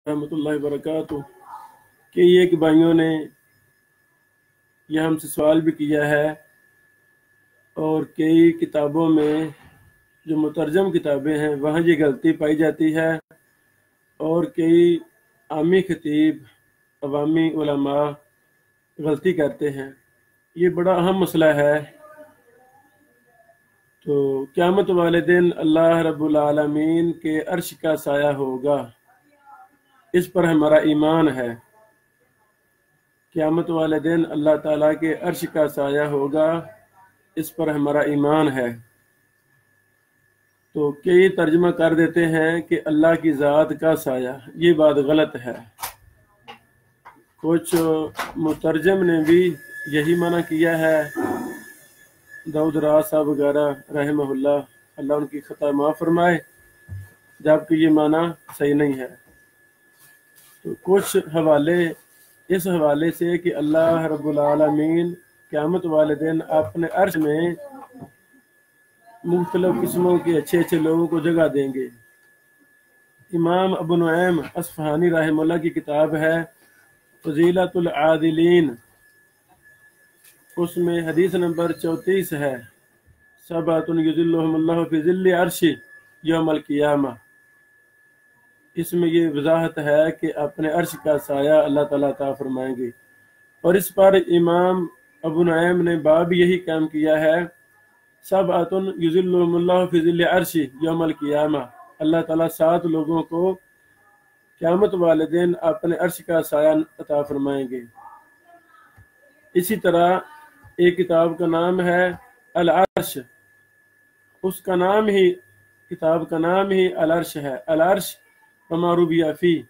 रहमतुल्लाहि वबरकातुहू कि एक भाइयों ने यह हमसे सवाल भी किया है और कई किताबों में जो मुतरजम किताबें हैं वहाँ ये गलती पाई जाती है और कई आमी खतीब अवामी उलमा गलती करते हैं। ये बड़ा अहम मसला है। तो क़यामत वाले दिन अल्लाह रब्बुल आलमीन के अर्श का साया होगा, इस पर हमारा ईमान है। क़यामत वाले दिन अल्लाह ताला के अर्श का साया होगा, इस पर हमारा ईमान है। तो कई तर्जमा कर देते हैं कि अल्लाह की ज़ात का साया, ये बात गलत है। कुछ मुतरजम ने भी यही माना किया है, दाऊद राज साहब वगैरह रहमहुल्लाह, अल्लाह उनकी खता माफ़ फरमाए, जबकि ये माना सही नहीं है। तो कुछ हवाले इस हवाले से कि अल्लाह रब्बुल आलमीन क़यामत वाले दिन अपने अर्श में मुख्तलिफ किस्मों के अच्छे अच्छे लोगों को जगह देंगे। इमाम अबू नुऐम अस्फ़हानी रहमहुल्लाह की किताब है फ़ज़ीलतुल आदिलीन, उसमें हदीस नंबर 34 है, सबअतुन युज़िल्लुहुमुल्लाहु फ़ी ज़िल्लि अर्शी यौमल क़ियामा। इसमें ये वजाहत है कि अपने अर्श का साया अल्लाह ताला अता फरमाएंगे। और इस पर इमाम अबू नुऐम ने बाब यही काम किया है, सबअतुन युज़िल्लुहुमुल्लाहु फ़ी ज़िल्लि अर्शी यौमल क़ियामा। अल्लाह ताला 7 लोगों को क़यामत वाले दिन अपने अर्श का साया अता फरमाएंगे। इसी तरह एक किताब का नाम है अल अर्श, उसका नाम ही किताब का नाम ही अल अर्श है, अल अर्श वमा रुबिया फी।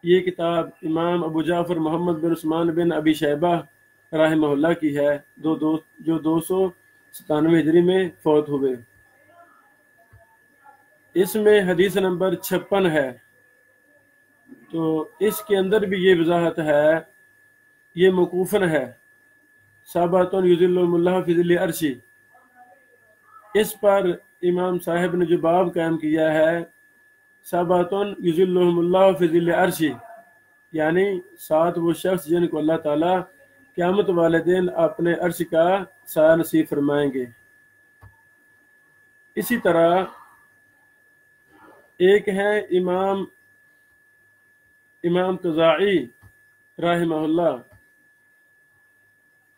ये किताब इमाम अबू जाफ़र मोहम्मद बिन उस्मान बिन अबी शैबा रहमहुल्लाह की है, जो 297 हिजरी में फौत हुए। इसमें हदीस नंबर 56 है। तो इसके अंदर भी ये वजाहत है, ये मौकूफ़न है, सबअतुन युज़िल्लुहुमुल्लाहु फ़ी ज़िल्लि अर्शी। इस पर इमाम साहब ने जो बाब कायम किया है, सबअतुन युज़िल्लुहुमुल्लाहु फ़ी ज़िल्लि अर्शी, यानी 7 वो शख्स जिनको अल्लाह ताला क़यामत वाले दिन अपने अर्श का साया नसीब फरमाएंगे। इसी तरह एक है इमाम क़ज़ाई रहमहुल्लाह,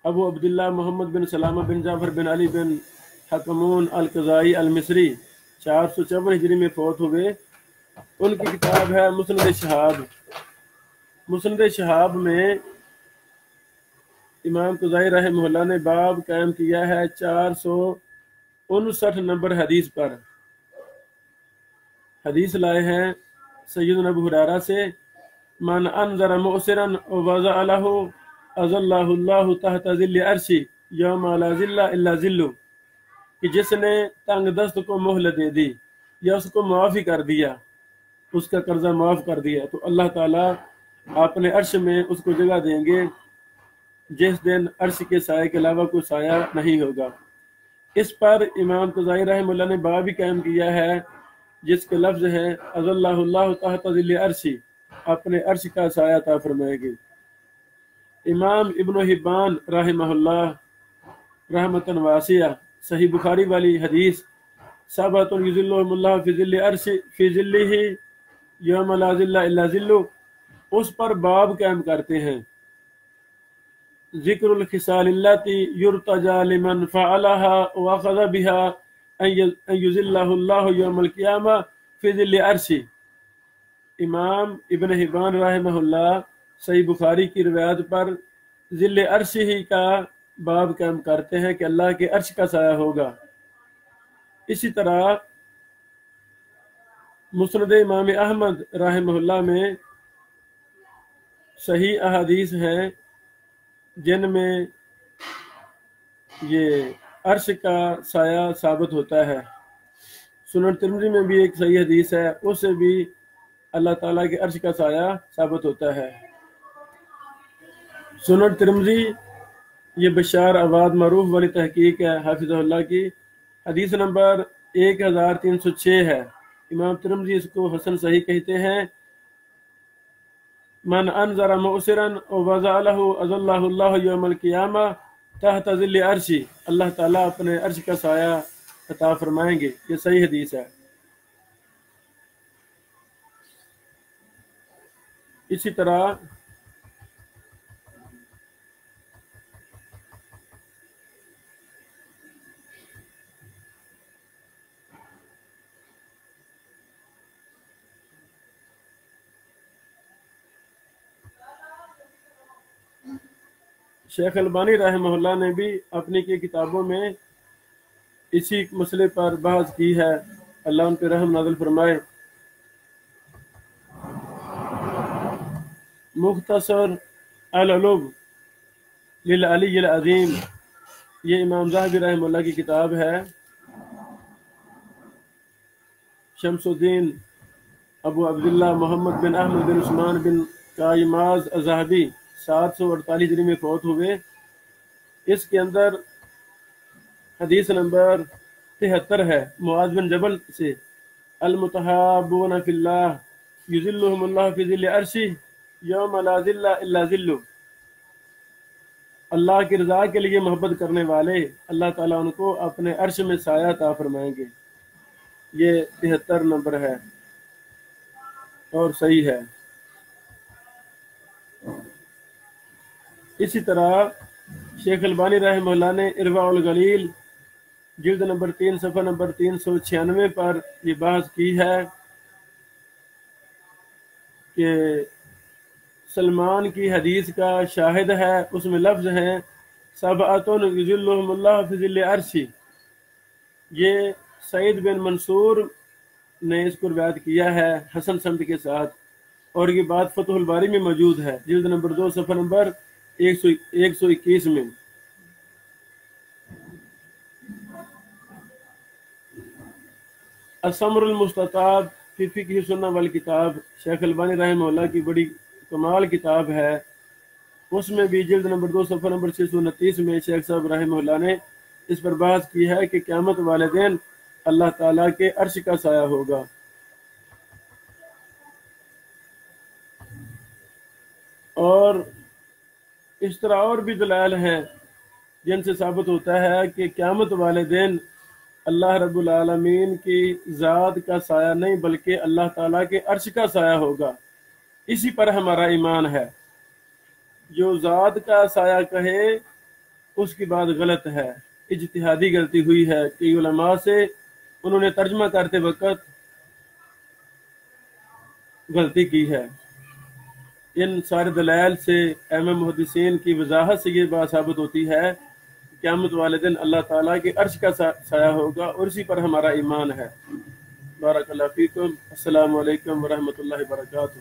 अबू अब्दुल्लाह मोहम्मद बिन सलामा बिन जाफ़र बिन अली बिन हकमून अल क़ज़ाई अल मिस्री 454 हिजरी में फौत हुए। उनकी किताब है मुस्नद शहाब। मुस्नद शहाब में इमाम क़ज़ाई रहमहुल्लाह ने बाब कायम किया है 459 नंबर हदीस पर। हदीस लाए हैं सय्यदना अबू हुरैरा से, मन अनज़र मुअसिरन वज़अ लहु अज़ल्लहुल्लाहु तहत ज़िल्लि अर्शी यौम ला ज़िल्ला इल्ला ज़िल्लु, कि जिसने तंग दस्त को मोहलत दे दी या उसको माफ़ी कर दिया, उसका कर्जा माफ़ कर दिया, तो अल्लाह ताला अपने अर्श में उसको जगह देंगे जिस दिन अर्श के साये के अलावा कोई साया नहीं होगा। इस पर इमाम क़ज़ाई रहमहुल्लाह ने बाब भी कायम किया है, जिसके लफ्ज़ है अज़ल्लहुल्लाहु तहत ज़िल्लि अर्शी, अपने अर्श का साया अता फरमाएंगे। इमाम इब्न हिब्बान रहमहुल्लाह रहमतन वासिया, सही बुखारी वाली हदीस, सबअतुन युज़िल्लुहुमुल्लाहु फ़ी ज़िल्लि अर्शी फ़ी ज़िल्लिही यौम ला ज़िल्ला इल्ला ज़िल्लु, उस पर बाब कायम करते हैं, ज़िक्रुल खिसालिल्लती युर्तजा लिमन फ़अलहा व अख़ज़ बिहा अन युज़िल्लहुल्लाहु यौमल क़ियामा फ़ी ज़िल्लि अर्शी। इमाम इब्न हिब्बान रहमहुल्लाह सही बुखारी की रिवायत पर ज़िल्ले अर्श ही का बाब कायम करते हैं कि अल्लाह के अर्श का साया होगा। इसी तरह मुस्नद इमाम अहमद रहमहुल्लाह में सही अहादीस हैं जिनमें ये अर्श का साया साबित होता है। सुनन तिरमिज़ी में भी एक सही हदीस है, उससे भी अल्लाह ताला के अर्श का साया साबित होता है। सुनन तिरमिज़ी ये बशार अवाद मरूफ वाली तहकीक है हाफिज़हुल्लाह की, हदीस नंबर 1306 है। इमाम तिरमिज़ी इसको हसन सही कहते हैं। من انذر مؤسرا ووضع له اظلہ اللہ یوم القیامہ تحت ظل عرشی، اللہ تعالیٰ اپنے عرش کا سایہ عطا فرمائیں گے۔ یہ صحیح حدیث ہے۔ اسی طرح شیخ البانی رحمہ اللہ نے بھی اپنی کی کتابوں میں اسی مسئلے پر بحث کی ہے، اللہ ان پہ رحم نازل فرمائے۔ مختصر العلوم للعلی العظیم، یہ امام ذہبی رحمہ اللہ کی کتاب ہے۔ شمس الدین ابو عبداللہ محمد بن احمد بن عثمان بن قائماز الذہبی 748 ہجری میں فوت ہوئے۔ اس کے اندر حدیث نمبر 73 ہے معاذ بن جبل سے، المتحابون فی اللہ یظلہم اللہ فی ظل عرشہ یوم لا ظل الا ظلہ، اللہ کی رضا کے لیے محبت کرنے والے اللہ تعالیٰ ان کو اپنے عرش میں سایہ عطا فرمائیں گے۔ یہ 73 نمبر ہے اور صحیح ہے۔ اسی طرح شیخ البانی رحمہ اللہ نے ارواء الغلیل جلد نمبر 3 صفحہ نمبر 396 پر یہ بحث کی ہے کہ سلمان کی حدیث کا شاہد ہے، اس میں لفظ ہیں سبعۃ یظلہم اللہ فی ظل عرشہ۔ یہ سعید بن منصور نے اس کو روایت کیا ہے حسن سند کے ساتھ، اور یہ بات فتح الباری میں موجود ہے جلد نمبر 2 صفحہ نمبر 121 میں۔ الثمر المستطاب فی فقہ سنہ والکتاب، شیخ البانی رحمہ اللہ کی بڑی کمال کتاب ہے، اس میں بھی جلد نمبر 2 صفحہ نمبر 629 میں شیخ صاحب رحمہ اللہ نے اس پر بحث کی ہے کہ قیامت والے دن اللہ تعالیٰ کے عرش کا سایہ ہوگا۔ اور اس طرح اور بھی دلائل ہیں جن سے ثابت ہوتا ہے کہ قیامت والے دن اللہ رب العالمین کی ذات کا سایہ نہیں بلکہ اللہ تعالیٰ کے عرش کا سایہ ہوگا۔ اسی پر ہمارا ایمان ہے۔ جو ذات کا سایہ کہے اس کی بات غلط ہے، اجتہادی غلطی ہوئی ہے کہ علماء سے انہوں نے ترجمہ کرتے وقت غلطی کی ہے۔ ان سارے دلائل سے اہم محدثین کی وضاحت سے یہ بات ثابت ہوتی ہے کہ قیامت والے دن اللہ تعالیٰ کے عرش کا سایہ ہوگا، اور اسی پر ہمارا ایمان ہے۔ بارک اللہ فیکم، السلام علیکم ورحمۃ اللہ وبرکاتہ۔